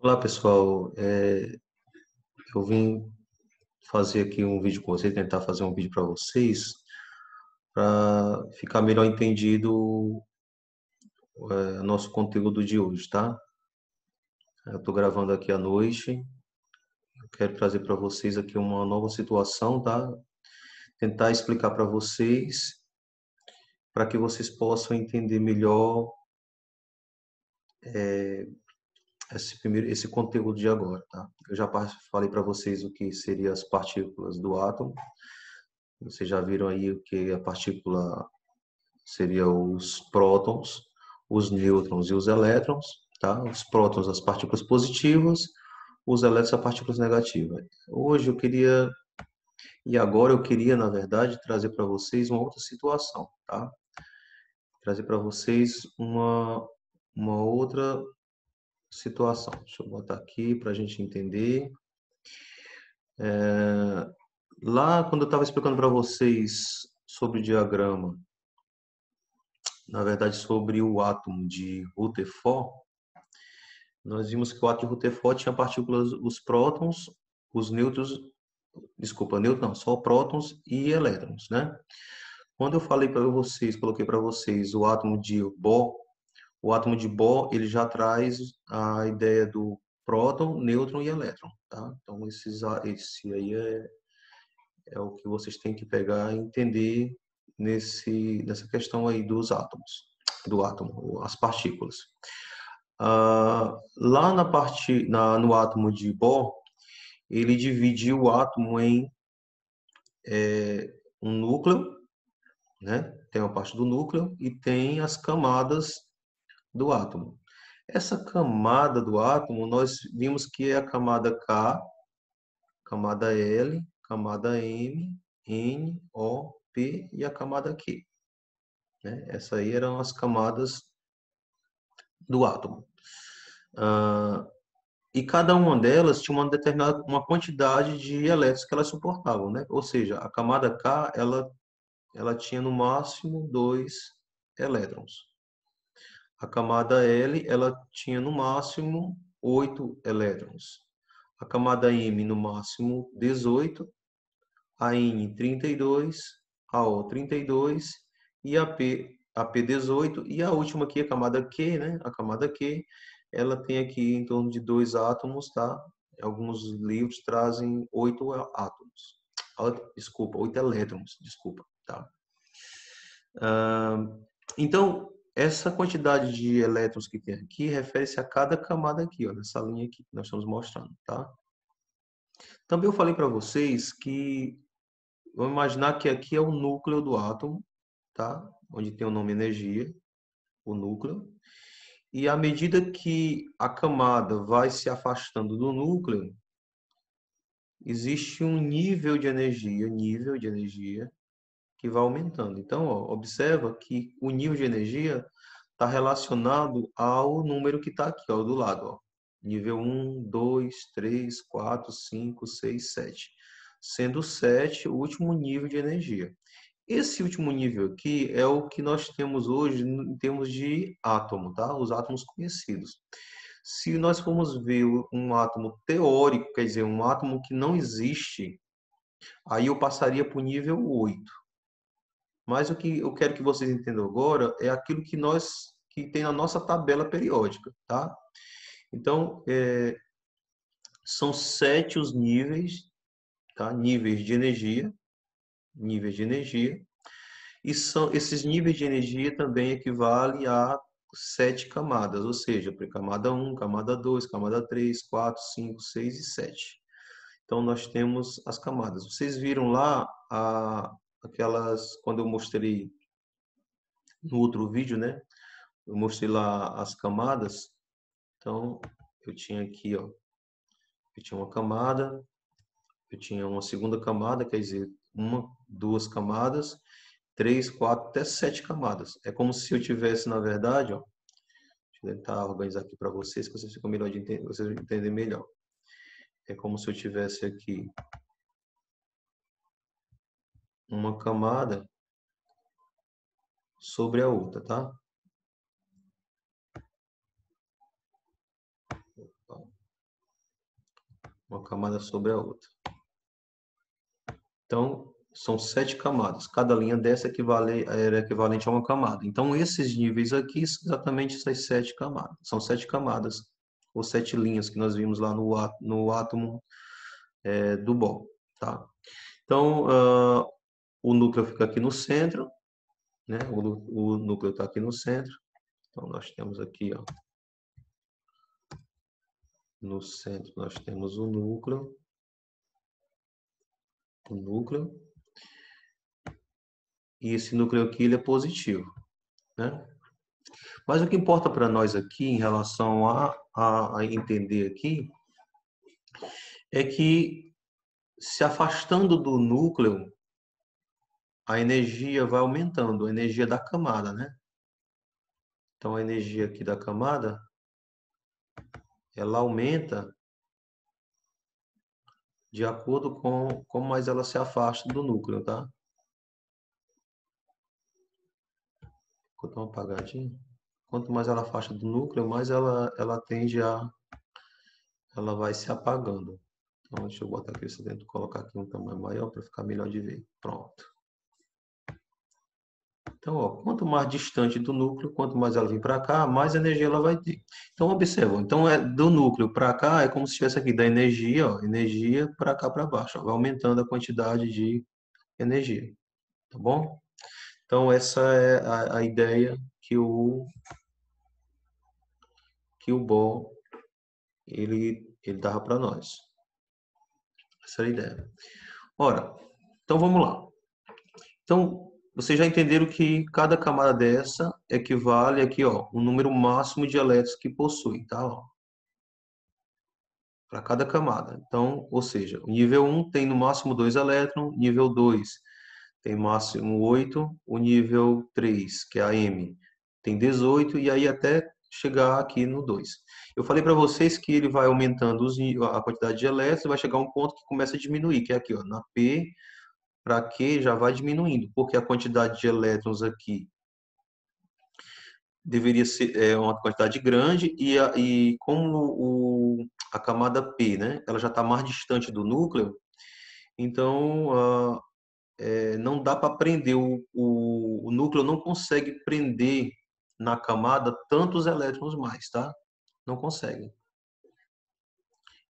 Olá pessoal, eu vim fazer aqui um vídeo com vocês, tentar fazer um vídeo para vocês, para ficar melhor entendido nosso conteúdo de hoje, tá? Eu estou gravando aqui à noite, eu quero trazer para vocês aqui uma nova situação, tá? Tentar explicar para vocês, para que vocês possam entender melhor esse conteúdo de agora, tá? Eu já falei para vocês o que seriam as partículas do átomo, vocês já viram aí o que a partícula seria os prótons, os nêutrons e os elétrons, tá? Os prótons, as partículas positivas, os elétrons, as partículas negativas. Hoje eu queria, e agora eu queria, na verdade, trazer para vocês uma outra situação, tá? Trazer para vocês uma outra situação. Deixa eu botar aqui para a gente entender. Lá, quando eu estava explicando para vocês sobre o diagrama, na verdade, sobre o átomo de Rutherford, nós vimos que o átomo de Rutherford tinha partículas, os prótons, os nêutrons, desculpa, nêutrons não, só prótons e elétrons, né? Quando eu falei para vocês, coloquei para vocês o átomo de Bohr, ele já traz a ideia do próton, nêutron e elétron, tá? Então, esse aí é o que vocês têm que pegar e entender nessa questão aí dos átomos, do átomo, as partículas. Lá no átomo de Bohr, ele divide o átomo em um núcleo, né? Tem uma parte do núcleo e tem as camadas do átomo. Essa camada do átomo, nós vimos que é a camada K, camada L, camada M, N, O, P e a camada Q, né? Essas aí eram as camadas do átomo. E cada uma delas tinha uma quantidade de elétrons que elas suportavam, né? Ou seja, a camada K, ela tinha no máximo 2 elétrons. A camada L, ela tinha no máximo 8 elétrons. A camada M, no máximo 18. A N, 32. A O, 32. E a P 18. E a última aqui, a camada Q, né? A camada Q, ela tem aqui em torno de 2 átomos, tá? Alguns livros trazem 8 átomos. Desculpa, 8 elétrons, desculpa, tá? Então, essa quantidade de elétrons que tem aqui refere-se a cada camada aqui, ó, nessa linha aqui que nós estamos mostrando, tá? Também eu falei para vocês que, vamos imaginar que aqui é o núcleo do átomo, tá? Onde tem o nome energia, o núcleo. E à medida que a camada vai se afastando do núcleo, existe um nível de energia que vai aumentando. Então, ó, observa que o nível de energia está relacionado ao número que está aqui, ó, do lado. Ó. Nível 1, 2, 3, 4, 5, 6, 7. Sendo 7 o último nível de energia. Esse último nível aqui é o que nós temos hoje em termos de átomo, tá? Os átomos conhecidos. Se nós formos ver um átomo teórico, quer dizer, um átomo que não existe, aí eu passaria para o nível 8. Mas o que eu quero que vocês entendam agora é aquilo que tem na nossa tabela periódica, tá? Então, são 7 os níveis, tá? Níveis de energia, e esses níveis de energia também equivalem a 7 camadas, ou seja, camada 1, camada 2, camada 3, 4, 5, 6 e 7. Então, nós temos as camadas. Vocês viram lá quando eu mostrei no outro vídeo, né? Eu mostrei lá as camadas. Então, eu tinha aqui, ó, eu tinha uma camada, eu tinha uma segunda camada, quer dizer, 2 camadas, 3, 4, até 7 camadas. É como se eu tivesse, na verdade, ó, deixa eu tentar organizar aqui para vocês, que vocês ficam melhor de entender, vocês vão entender melhor. É como se eu tivesse aqui uma camada sobre a outra, tá? Uma camada sobre a outra. Então, são 7 camadas. Cada linha dessa era equivalente a uma camada. Então, esses níveis aqui são exatamente essas 7 camadas. São 7 camadas, ou 7 linhas que nós vimos lá no átomo do Bohr. Tá? Então, o núcleo fica aqui no centro, né? O núcleo está aqui no centro. Então, nós temos aqui, ó, no centro, nós temos o núcleo. E esse núcleo aqui ele é positivo, né? Mas o que importa para nós aqui, em relação a entender aqui, é que se afastando do núcleo, a energia vai aumentando, a energia da camada, né? Então, a energia aqui da camada, ela aumenta de acordo com como mais ela se afasta do núcleo, tá? Vou dar uma apagadinha. Quanto mais ela afasta do núcleo, mais ela tende a... ela vai se apagando. Então, deixa eu botar aqui isso dentro, colocar aqui um tamanho maior para ficar melhor de ver. Pronto. Então, ó, quanto mais distante do núcleo, quanto mais ela vir para cá, mais energia ela vai ter. Então, observa. Então, do núcleo para cá, é como se tivesse aqui da energia, ó, energia para cá para baixo. Ó, vai aumentando a quantidade de energia. Tá bom? Então, essa é a ideia que o Bohr ele dava para nós. Essa é a ideia. Ora, então vamos lá. Então, vocês já entenderam que cada camada dessa equivale aqui, ó, o número máximo de elétrons que possui, tá? Para cada camada. Então, ou seja, o nível 1 tem no máximo 2 elétrons, nível 2 tem máximo 8, o nível 3, que é a M, tem 18, e aí até chegar aqui no 2. Eu falei para vocês que ele vai aumentando a quantidade de elétrons e vai chegar a um ponto que começa a diminuir, que é aqui, ó, na P para Q já vai diminuindo, porque a quantidade de elétrons aqui deveria ser uma quantidade grande e como a camada P, né, ela já está mais distante do núcleo, então não dá para prender, o núcleo não consegue prender na camada tantos elétrons mais, tá? Não consegue.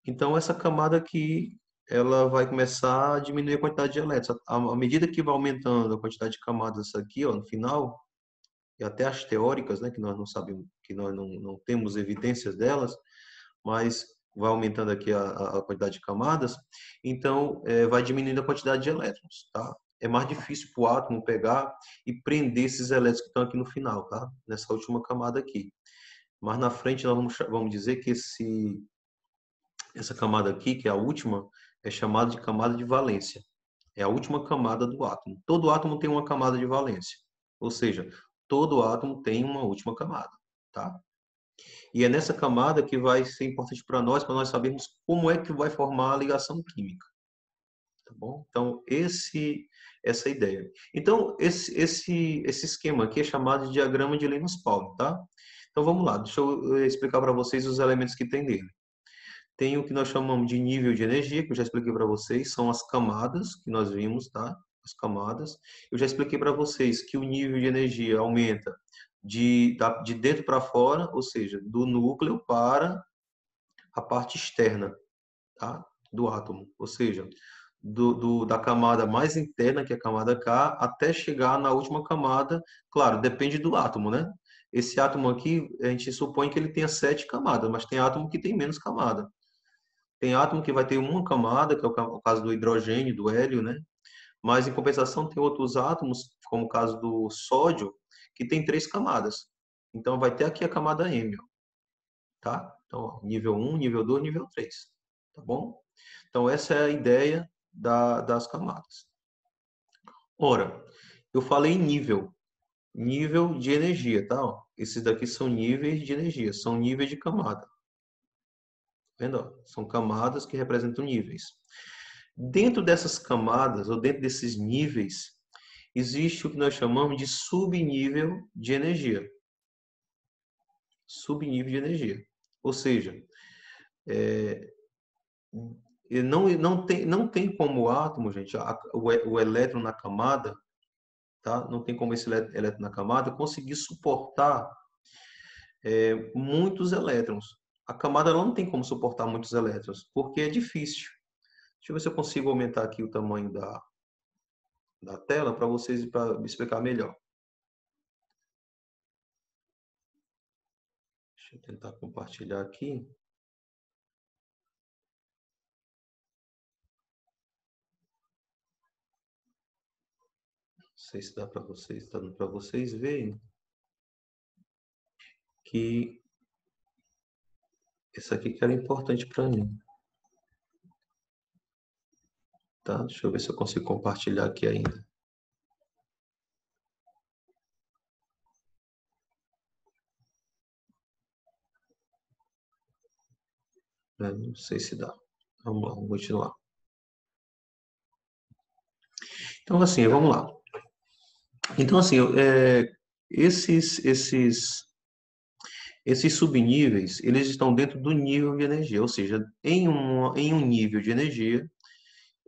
Então, essa camada aqui, ela vai começar a diminuir a quantidade de elétrons. À medida que vai aumentando a quantidade de camadas aqui, ó, no final, e até as teóricas, né, que nós não sabemos, que nós não temos evidências delas, mas vai aumentando aqui a quantidade de camadas, então vai diminuindo a quantidade de elétrons, tá? É mais difícil para o átomo pegar e prender esses elétrons que estão aqui no final, tá? Nessa última camada aqui. Mas na frente nós vamos dizer que essa camada aqui, que é a última, é chamada de camada de valência. É a última camada do átomo. Todo átomo tem uma camada de valência. Ou seja, todo átomo tem uma última camada, tá? E é nessa camada que vai ser importante para nós sabermos como é que vai formar a ligação química, tá bom? Então, essa é a ideia. Então, esse esquema aqui é chamado de diagrama de Linus-Pauling, tá? Então, vamos lá, deixa eu explicar para vocês os elementos que tem nele. Tem o que nós chamamos de nível de energia, que eu já expliquei para vocês, são as camadas que nós vimos, tá? As camadas. Eu já expliquei para vocês que o nível de energia aumenta de dentro para fora, ou seja, do núcleo para a parte externa, tá? Do átomo, ou seja, da camada mais interna, que é a camada K, até chegar na última camada, claro, depende do átomo, né? Esse átomo aqui, a gente supõe que ele tenha 7 camadas, mas tem átomo que tem menos camada. Tem átomo que vai ter uma camada, que é o caso do hidrogênio, do hélio, né? Mas, em compensação, tem outros átomos, como o caso do sódio, que tem 3 camadas. Então, vai ter aqui a camada M, ó, tá? Então, ó, nível 1, nível 2, nível 3, tá bom? Então, essa é a ideia das camadas. Ora, eu falei em nível de energia, tá? Ó, esses daqui são níveis de energia, são níveis de camada. Tá vendo? São camadas que representam níveis. Dentro dessas camadas, ou dentro desses níveis, existe o que nós chamamos de subnível de energia. Subnível de energia. Ou seja, E não tem como o átomo, gente, o elétron na camada, tá? Não tem como esse elétron na camada conseguir suportar muitos elétrons. A camada não tem como suportar muitos elétrons, porque é difícil. Deixa eu ver se eu consigo aumentar aqui o tamanho da tela para vocês, para me explicar melhor. Deixa eu tentar compartilhar aqui. Não sei se dá para vocês, está dando para vocês verem que isso aqui que era importante para mim. Tá? Deixa eu ver se eu consigo compartilhar aqui ainda. Não sei se dá. Vamos lá, vamos continuar. Então, assim, vamos lá. Então, assim, esses subníveis, eles estão dentro do nível de energia, ou seja, em um nível de energia,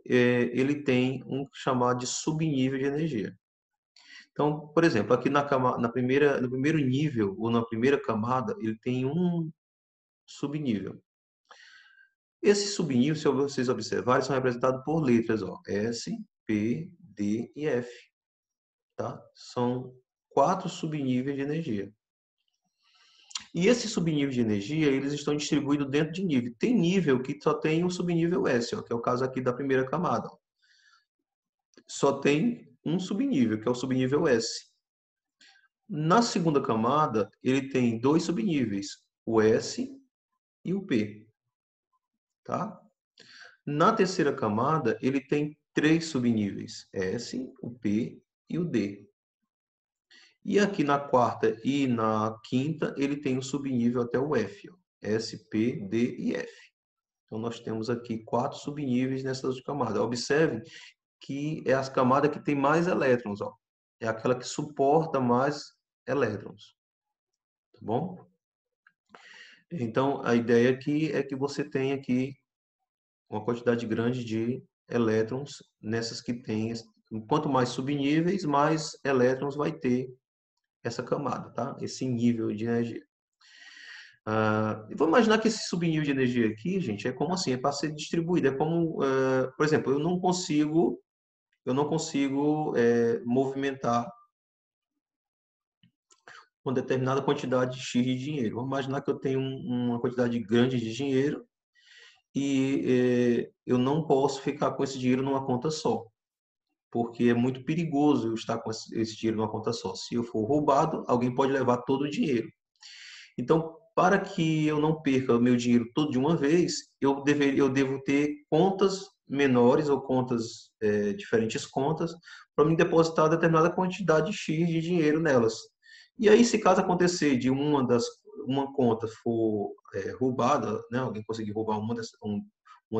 ele tem um chamado de subnível de energia. Então, por exemplo, aqui no primeiro nível, ou na primeira camada, ele tem um subnível. Esses subníveis, se vocês observarem, são representados por letras, ó, S, P, D e F. Tá? São 4 subníveis de energia. E esses subníveis de energia, eles estão distribuídos dentro de nível. Tem nível que só tem um subnível S, ó, que é o caso aqui da primeira camada. Ó. Só tem um subnível, que é o subnível S. Na segunda camada, ele tem 2 subníveis, o S e o P. Tá? Na terceira camada, ele tem 3 subníveis, S, o P e o D. E aqui na quarta e na quinta, ele tem o subnível até o F, ó, S, P, D e F. Então, nós temos aqui 4 subníveis nessas camadas. Observe que é as camadas que tem mais elétrons, ó. É aquela que suporta mais elétrons. Tá bom? Então, a ideia aqui é que você tem aqui uma quantidade grande de elétrons nessas que tem. Quanto mais subníveis, mais elétrons vai ter essa camada, tá? Esse nível de energia. Vamos imaginar que esse subnível de energia aqui, gente, é como assim? É para ser distribuído. É como, por exemplo, eu não consigo movimentar uma determinada quantidade X de dinheiro. Vamos imaginar que eu tenho uma quantidade grande de dinheiro e eu não posso ficar com esse dinheiro numa conta só, porque é muito perigoso eu estar com esse dinheiro numa conta só. Se eu for roubado, alguém pode levar todo o dinheiro. Então, para que eu não perca o meu dinheiro todo de uma vez, eu devo ter contas menores ou contas, diferentes contas, para me depositar determinada quantidade X de dinheiro nelas. E aí, se caso acontecer de uma conta for roubada, né, alguém conseguir roubar uma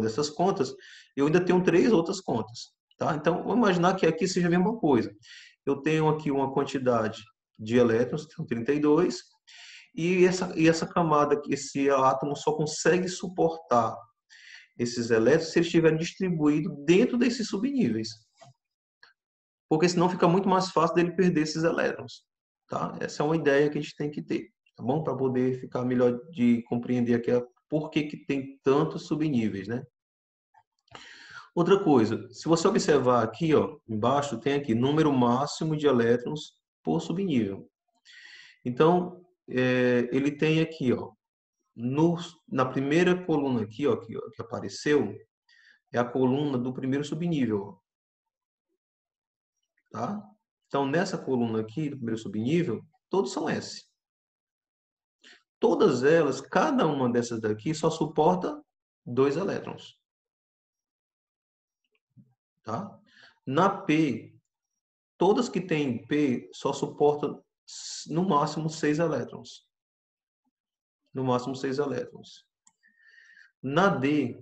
dessas contas, eu ainda tenho 3 outras contas. Tá? Então, vamos imaginar que aqui seja a mesma coisa. Eu tenho aqui uma quantidade de elétrons, que são 32, e essa camada, esse átomo só consegue suportar esses elétrons se eles estiverem distribuídos dentro desses subníveis. Porque senão fica muito mais fácil dele perder esses elétrons. Tá? Essa é uma ideia que a gente tem que ter, tá bom? Para poder ficar melhor de compreender aqui por que tem tantos subníveis, né? Outra coisa, se você observar aqui, ó, embaixo tem aqui número máximo de elétrons por subnível. Então, ele tem aqui, ó, na primeira coluna aqui, ó, que apareceu, é a coluna do primeiro subnível. Tá? Então, nessa coluna aqui, do primeiro subnível, todos são S. Todas elas, cada uma dessas daqui, só suporta 2 elétrons. Tá? Na P, todas que têm P só suportam, no máximo, 6 elétrons. No máximo, 6 elétrons. Na D,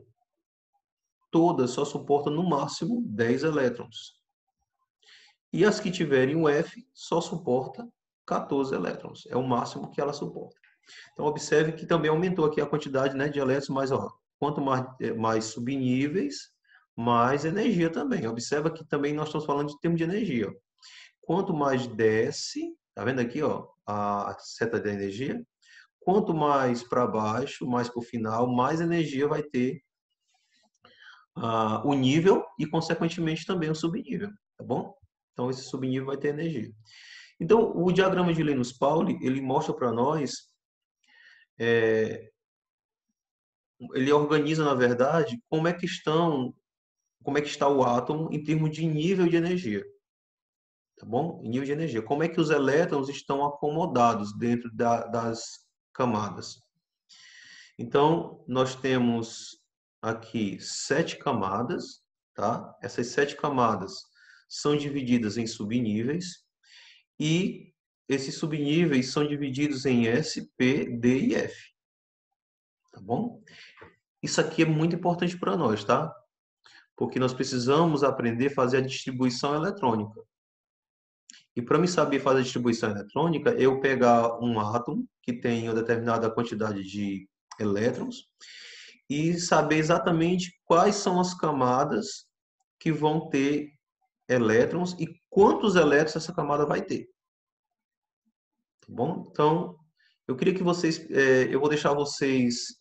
todas só suportam, no máximo, 10 elétrons. E as que tiverem o F só suporta 14 elétrons. É o máximo que ela suporta. Então, observe que também aumentou aqui a quantidade, né, de elétrons, mas ó, quanto mais subníveis, mais energia também. Observa que também nós estamos falando de termos de energia. Quanto mais desce, tá vendo aqui, ó, a seta da energia? Quanto mais para baixo, mais para o final, mais energia vai ter o nível e, consequentemente, também o subnível, tá bom? Então, esse subnível vai ter energia. Então, o diagrama de Linus-Pauling, ele mostra para nós, ele organiza, na verdade, como é que está o átomo em termos de nível de energia, tá bom? Em nível de energia. Como é que os elétrons estão acomodados dentro das camadas. Então, nós temos aqui 7 camadas, tá? Essas 7 camadas são divididas em subníveis e esses subníveis são divididos em S, P, D e F, tá bom? Isso aqui é muito importante para nós, tá? Porque nós precisamos aprender a fazer a distribuição eletrônica. E para me saber fazer a distribuição eletrônica, eu pegar um átomo que tem uma determinada quantidade de elétrons e saber exatamente quais são as camadas que vão ter elétrons e quantos elétrons essa camada vai ter. Tá bom? Então, eu queria que vocês, eu vou deixar vocês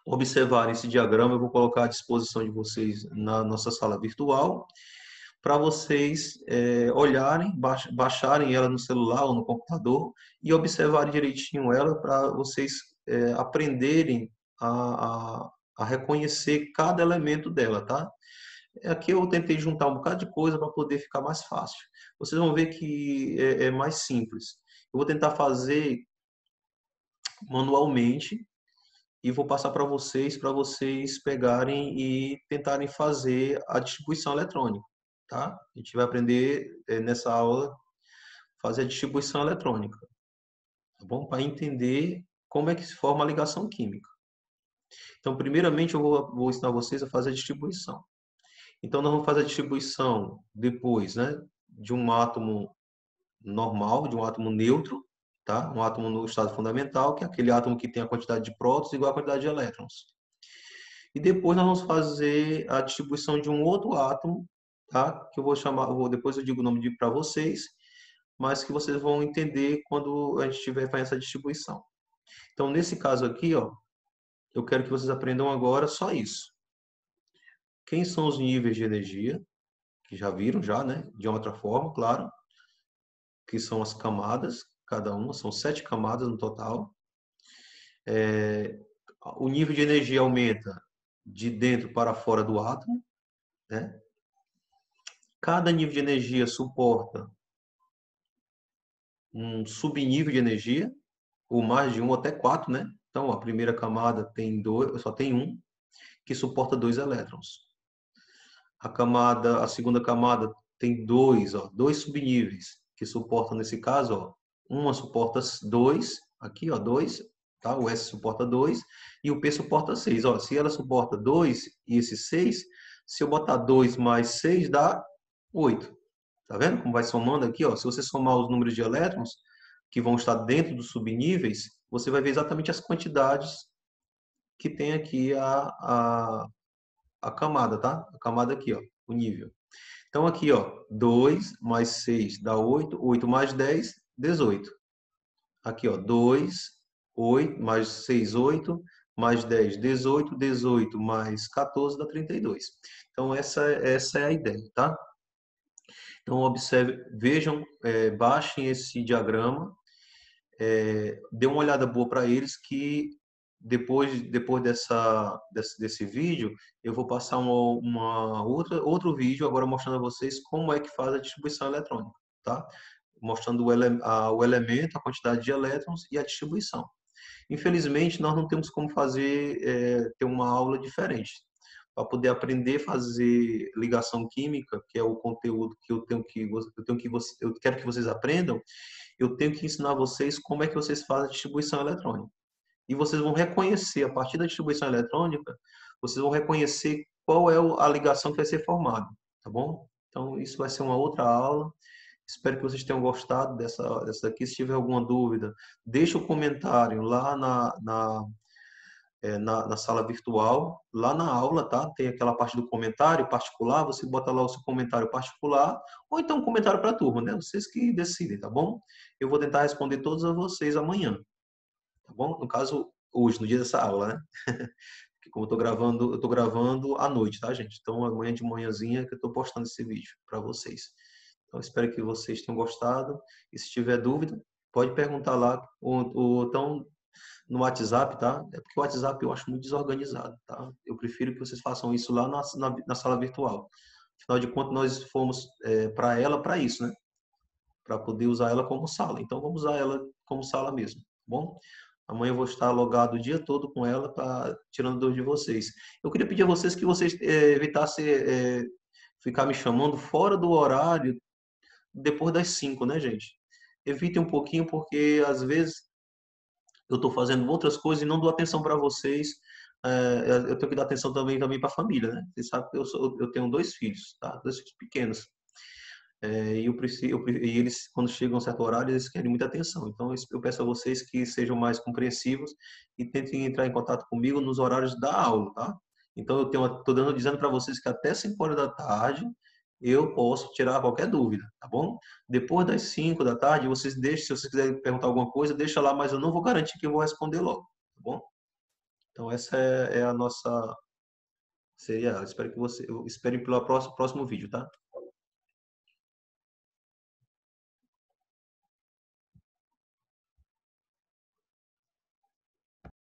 observarem esse diagrama, eu vou colocar à disposição de vocês na nossa sala virtual, para vocês olharem, baixarem ela no celular ou no computador e observarem direitinho ela para vocês aprenderem a reconhecer cada elemento dela, tá? Aqui eu tentei juntar um bocado de coisa para poder ficar mais fácil. Vocês vão ver que é mais simples. Eu vou tentar fazer manualmente e vou passar para vocês pegarem e tentarem fazer a distribuição eletrônica, tá? A gente vai aprender nessa aula fazer a distribuição eletrônica, tá bom? Para entender como é que se forma a ligação química. Então, primeiramente, eu vou ensinar vocês a fazer a distribuição. Então, nós vamos fazer a distribuição depois, né, de um átomo normal, de um átomo neutro, tá? Um átomo no estado fundamental, que é aquele átomo que tem a quantidade de prótons igual à quantidade de elétrons. E depois nós vamos fazer a distribuição de um outro átomo, tá? Que eu vou chamar, depois eu digo o nome para vocês, mas que vocês vão entender quando a gente estiver fazendo essa distribuição. Então, nesse caso aqui, ó, eu quero que vocês aprendam agora só isso. Quem são os níveis de energia, que já viram já, né? De outra forma, claro, que são as camadas, cada uma, são 7 camadas no total. O nível de energia aumenta de dentro para fora do átomo, né? Cada nível de energia suporta um subnível de energia, ou mais de um, até 4, né? Então, a primeira camada tem só tem um, que suporta 2 elétrons. A segunda camada tem dois subníveis, que suportam, nesse caso, ó, uma suporta 2, aqui, ó, 2, tá? O S suporta 2 e o P suporta 6. Ó, se ela suporta 2 e esse 6, se eu botar 2 mais 6 dá 8. Tá vendo como vai somando aqui? Ó? Se você somar os números de elétrons que vão estar dentro dos subníveis, você vai ver exatamente as quantidades que tem aqui a camada, tá? A camada aqui, ó, o nível. Então, aqui, ó, 2 mais 6 dá 8, 8 mais 10, 18. Aqui, ó, 2, 8, mais 6, 8, mais 10, 18, 18 mais 14 dá 32. Então, essa é a ideia, tá? Então, observe, vejam, baixem esse diagrama, dê uma olhada boa para eles, que depois desse vídeo, eu vou passar outro vídeo agora mostrando a vocês como é que faz a distribuição eletrônica, tá? Mostrando o elemento, a quantidade de elétrons e a distribuição. Infelizmente, nós não temos como ter uma aula diferente. Para poder aprender a fazer ligação química, que é o conteúdo que eu quero que vocês aprendam, eu tenho que ensinar vocês como é que vocês fazem a distribuição eletrônica. E vocês vão reconhecer, a partir da distribuição eletrônica, vocês vão reconhecer qual é a ligação que vai ser formada, tá bom? Então, isso vai ser uma outra aula. Espero que vocês tenham gostado dessa daqui. Se tiver alguma dúvida, deixa o comentário lá na sala virtual, lá na aula, tá? Tem aquela parte do comentário particular, você bota lá o seu comentário particular, ou então um comentário para a turma, né? Vocês que decidem, tá bom? Eu vou tentar responder todos a vocês amanhã, tá bom? No caso, hoje, no dia dessa aula, né? Porque como eu estou gravando à noite, tá, gente? Então, amanhã de manhãzinha que eu estou postando esse vídeo para vocês. Então, espero que vocês tenham gostado. E se tiver dúvida, pode perguntar lá, ou então no WhatsApp, tá? É porque o WhatsApp eu acho muito desorganizado, tá? Eu prefiro que vocês façam isso lá na sala virtual. Afinal de contas, nós fomos para ela para isso, né? Para poder usar ela como sala. Então, vamos usar ela como sala mesmo, tá bom? Amanhã eu vou estar logado o dia todo com ela, tirando dúvidas de vocês. Eu queria pedir a vocês que vocês evitassem ficar me chamando fora do horário, depois das 5, né, gente? Evitem um pouquinho, porque às vezes eu estou fazendo outras coisas e não dou atenção para vocês. Eu tenho que dar atenção também para a família, né? Vocês sabem que eu tenho 2 filhos, tá? 2 filhos pequenos. E e eles, quando chegam a um certo horário, eles querem muita atenção. Então, eu peço a vocês que sejam mais compreensivos e tentem entrar em contato comigo nos horários da aula, tá? Então, estou dizendo para vocês que até 5 horas da tarde eu posso tirar qualquer dúvida, tá bom? Depois das 5 da tarde, vocês deixem, se vocês quiserem perguntar alguma coisa, deixa lá, mas eu não vou garantir que eu vou responder logo, tá bom? Então, essa é a nossa. Seria, eu espero que você, eu espere pelo próximo vídeo, tá?